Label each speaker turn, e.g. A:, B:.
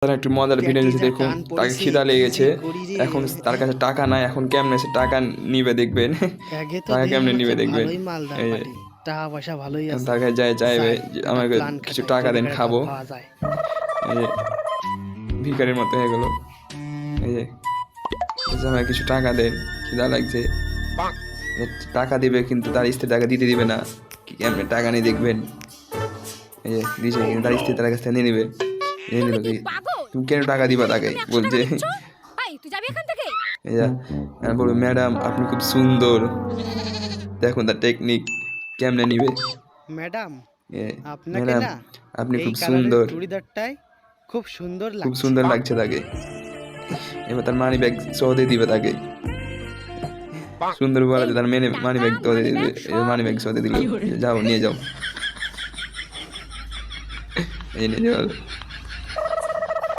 A: তারা একটু মজার ভিডিও দিয়েছে দেখুন, তাকে খিদা লেগেছে, এখন তার কাছে টাকা নাই, এখন কেমনে সে টাকা নিবে দেখবেন। টাকা কেমনে নিবে দেখবেন। এই যে
B: টাকা পয়সা ভালোই আছে,
A: তার কাছে যায় চাইবে যে আমাকে
B: প্ল্যান
A: কিছু
B: খাটাই
A: টাকা দেন,
B: যদি
A: খাবো।
B: পাওয়া যায়।
A: এই যে ভিখারির মতো হয়ে গেল। এই যে বলছে, আমাকে কিছু টাকা দেন, খিদা লাগছে। টাকা দিবে কিন্তু তার স্ত্রী টাকা দিতে দিবে না, কেমনে টাকা নিয়ে দেখবেন। এই যে দিছে কিন্তু তার স্ত্রী তার কাছ থেকে নিয়ে নিবে। নিয়ে নিল কি, তুমি কেন টাকা দিবা তাকে বলছে। এই যে আমি বলবো, ম্যাডাম আপনি খুব সুন্দর, দেখুন তার টেকনিক কেমনে নিবে।
B: ম্যাডাম আপনাকে
A: ম্যাডাম
B: না
A: আপনি
B: এই
A: খুব
B: কালারের
A: সুন্দর,
B: চুড়িদারটাই খুব সুন্দর
A: খুব
B: লাগছে।
A: সুন্দর লাগছে তাকে। এবার তার মানি ব্যাগ সহ দিয়ে দিবে তাকে, সুন্দর বলাতে তার মানি ব্যাগ তো দিয়ে দিবে। মানি ব্যাগ সহ দিয়ে দিল, যাও নিয়ে যাও, এই নিয়ে যাও।